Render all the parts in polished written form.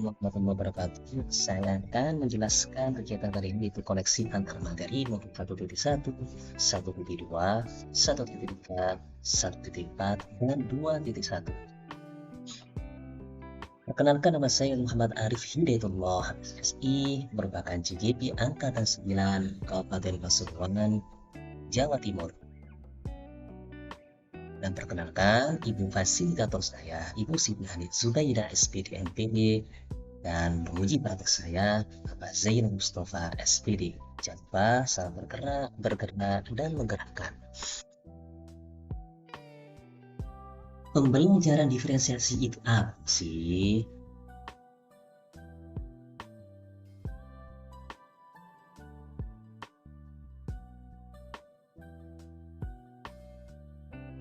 warahmatullahi wabarakatuh. Saya akan menjelaskan kegiatan kali ini, yaitu koneksi antar materi modul 1.1, 1.2, 1.3, 1.4, dan 2.1. Perkenalkan, nama saya Muhammad Arif Hidayatullah, SI, merupakan CGP Angkatan 9, Kabupaten Pasuruan, Jawa Timur. Dan perkenalkan, ibu fasilitator saya, Ibu Siti Hanif Zubaidah, SPD MPD, dan penguji praktek saya, Bapak Zainal Mustafa, SPD. Jangan lupa salam bergerak, dan menggerakkan. Pembelajaran diferensiasi itu apa sih?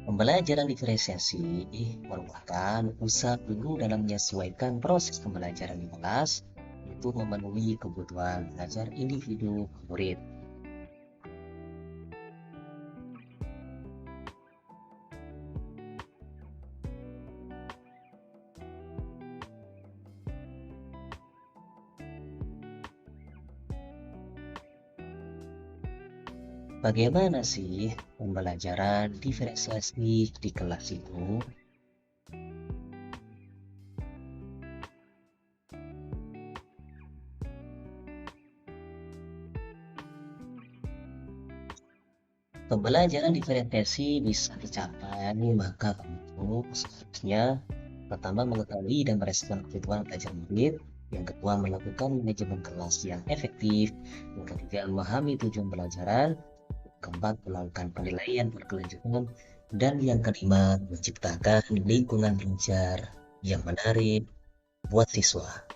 Pembelajaran diferensiasi merupakan usaha guru dalam menyesuaikan proses pembelajaran di kelas untuk memenuhi kebutuhan belajar individu murid. Bagaimana sih pembelajaran diferensiasi di kelas itu? Pembelajaran diferensiasi bisa dicapai maka kamu seharusnya pertama mengetahui dan merespon kebutuhan belajar murid, yang kedua melakukan manajemen kelas yang efektif, yang ketiga memahami tujuan pelajaran, keempat melakukan penilaian berkelanjutan, dan yang kelima menciptakan lingkungan belajar yang menarik buat siswa.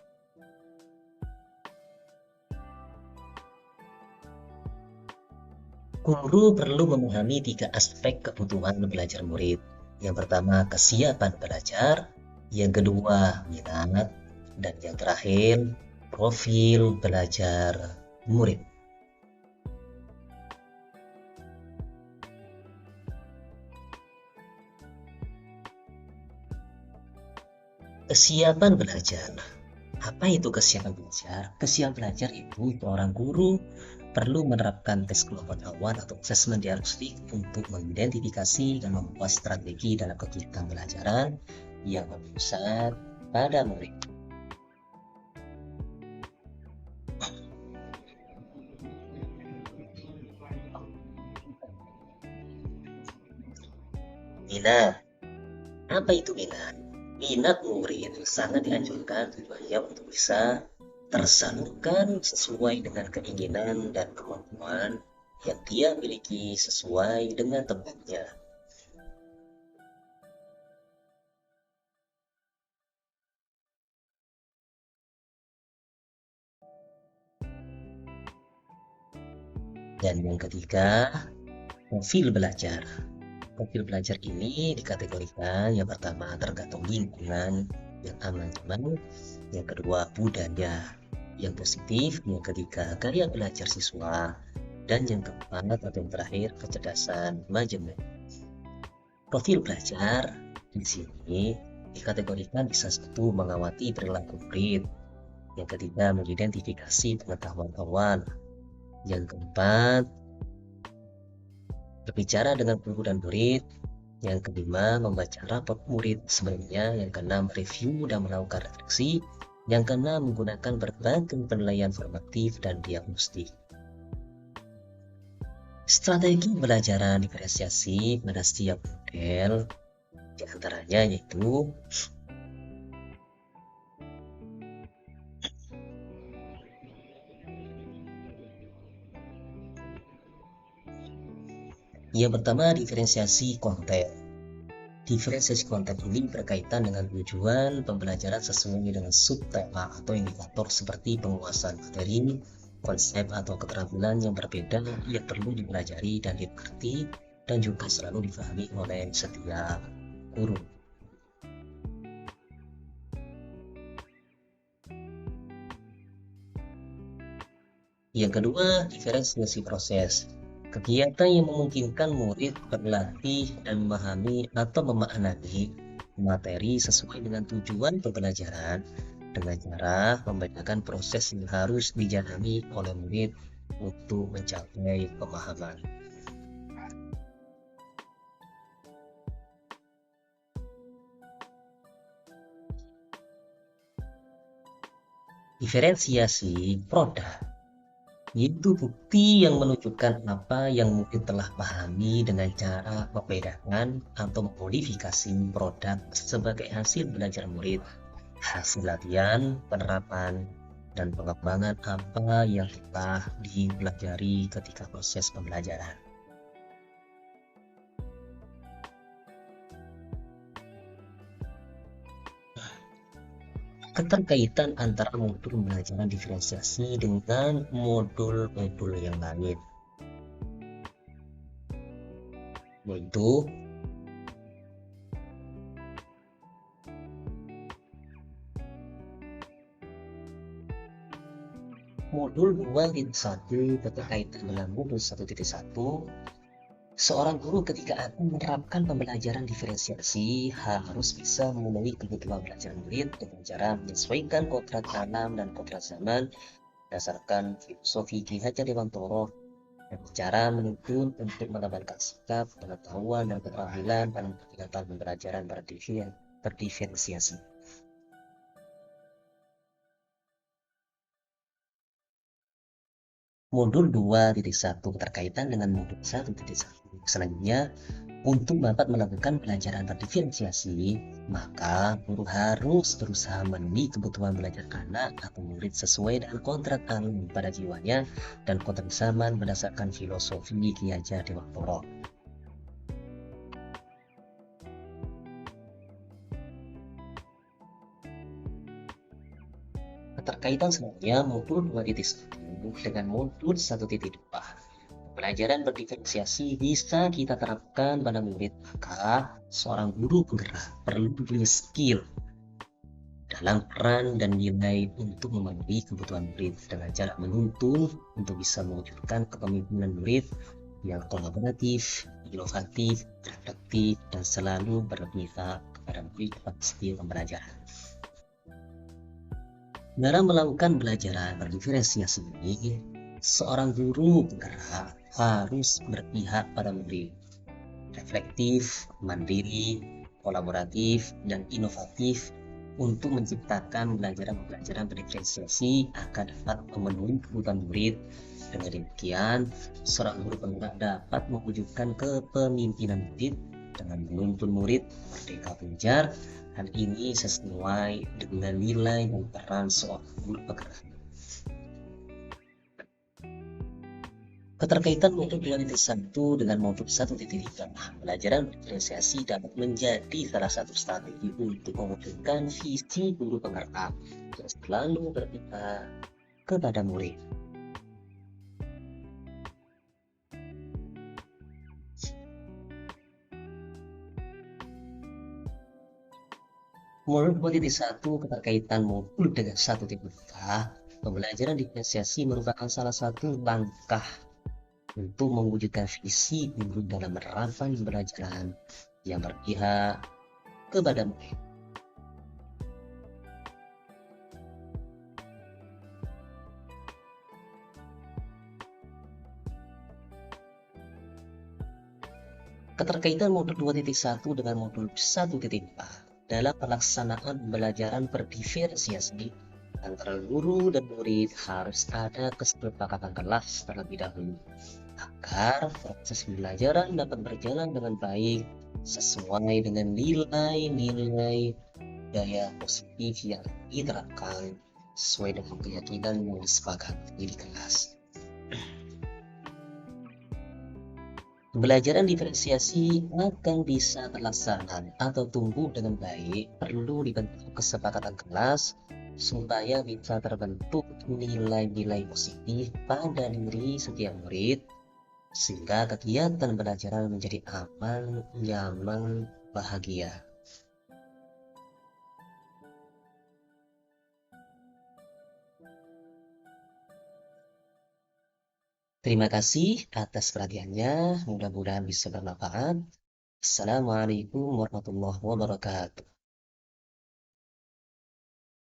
Guru perlu memahami 3 aspek kebutuhan belajar murid. Yang pertama, kesiapan belajar. Yang kedua, minat. Dan yang terakhir, profil belajar murid. Kesiapan belajar. Apa itu kesiapan belajar? Kesiapan belajar itu seorang guru perlu menerapkan tes kelompok awal atau asesmen diagnostik untuk mengidentifikasi dan membuat strategi dalam kegiatan pembelajaran yang berpusat pada murid. Minat. Apa itu minat? Minat murid sangat dianjurkan tujuannya untuk bisa tersalurkan sesuai dengan keinginan dan kemampuan yang dia miliki sesuai dengan tempatnya. Dan yang ketiga, profil belajar. Profil belajar ini dikategorikan yang pertama tergantung lingkungan yang aman-aman, yang kedua budaya yang positif, yang ketiga gaya belajar siswa, dan yang keempat atau yang terakhir kecerdasan manajemen. Profil belajar di sini dikategorikan bisa satu mengawati perilaku murid, yang ketiga mengidentifikasi pengetahuan awal, yang keempat berbicara dengan guru dan murid, yang kelima membaca rapot murid sebelumnya, yang keenam review dan melakukan refleksi, yang keenam menggunakan berbagai penilaian formatif dan diagnostik. Strategi pembelajaran diferensiasi pada setiap model diantaranya yaitu yang pertama, diferensiasi konten. Diferensiasi konten ini berkaitan dengan tujuan pembelajaran sesuai dengan subtema atau indikator seperti penguasaan materi, konsep atau keterampilan yang berbeda yang perlu dipelajari dan dimengerti dan juga selalu dipahami oleh setiap guru. Yang kedua, diferensiasi proses. Kegiatan yang memungkinkan murid berlatih dan memahami atau memaknai materi sesuai dengan tujuan pembelajaran dengan cara membedakan proses yang harus dijalani oleh murid untuk mencapai pemahaman. Diferensiasi produk itu bukti yang menunjukkan apa yang murid telah pahami dengan cara membedakan atau memodifikasi produk sebagai hasil belajar murid, hasil latihan, penerapan, dan pengembangan apa yang telah dipelajari ketika proses pembelajaran. Keterkaitan antara modul pembelajaran diferensiasi dengan modul-modul yang lain, yaitu modul 2.1 berkaitan dengan modul 1.1. Seorang guru ketika akan menerapkan pembelajaran diferensiasi harus bisa memenuhi kebutuhan belajar murid dengan cara menyesuaikan kodrat alam dan kodrat zaman berdasarkan filosofi Ki Hajar Dewantoro dan cara menuntun untuk menambahkan sikap, pengetahuan, dan keterampilan dalam kegiatan pembelajaran berdiferensiasi. Modul 2.1 berkaitan dengan modul 1.1. Selanjutnya, untuk dapat melakukan pelajaran berdiferensiasi, maka guru harus berusaha memenuhi kebutuhan belajar anak atau murid sesuai dengan kontrak alam pada jiwanya dan kontrak zaman berdasarkan filosofi Ki Hajar Dewantoro. Keterkaitan selanjutnya modul 2.1 dengan modul 1.2. Pelajaran berdiferensiasi bisa kita terapkan pada murid, maka seorang guru penggerak perlu punya skill dalam peran dan nilai untuk memenuhi kebutuhan murid dengan cara menuntun untuk bisa mewujudkan kepemimpinan murid yang kolaboratif, inovatif, reflektif, dan selalu berpihak kepada murid pada setiap pembelajaran. Dalam melakukan belajaran berdiferensiasi ini, seorang guru penggerak harus berpihak pada murid, reflektif, mandiri, kolaboratif, dan inovatif untuk menciptakan pelajaran-pelajaran berdiferensiasi akan dapat memenuhi kebutuhan murid. Dengan demikian, seorang guru penggerak dapat mewujudkan kepemimpinan murid dengan menuntun murid merdeka belajar. Hal ini sesuai dengan nilai dan peran seorang guru penggerak. Keterkaitan modul 2.1 dengan modul 1.3. Pelajaran diferensiasi dapat menjadi salah satu strategi untuk mewujudkan visi guru penggerak yang selalu berpihak kepada murid. Modul 2.1 keterkaitan modul dengan 1.3. Pembelajaran diferensiasi merupakan salah satu langkah untuk mewujudkan visi guru dalam menerapkan pembelajaran yang berpihak kepada murid. Keterkaitan modul 2.1 dengan modul 1.4 dalam pelaksanaan pembelajaran berdiferensiasi antara guru dan murid harus ada kesepakatan kelas terlebih dahulu agar proses pembelajaran dapat berjalan dengan baik sesuai dengan nilai-nilai budaya positif yang diterapkan sesuai dengan keyakinan yang disepakati di kelas. Pembelajaran diferensiasi akan bisa terlaksana atau tumbuh dengan baik perlu dibentuk kesepakatan kelas supaya bisa terbentuk nilai-nilai positif pada diri setiap murid sehingga kegiatan pembelajaran menjadi aman, nyaman, bahagia. Terima kasih atas perhatiannya, mudah-mudahan bisa bermanfaat. Assalamualaikum warahmatullahi wabarakatuh.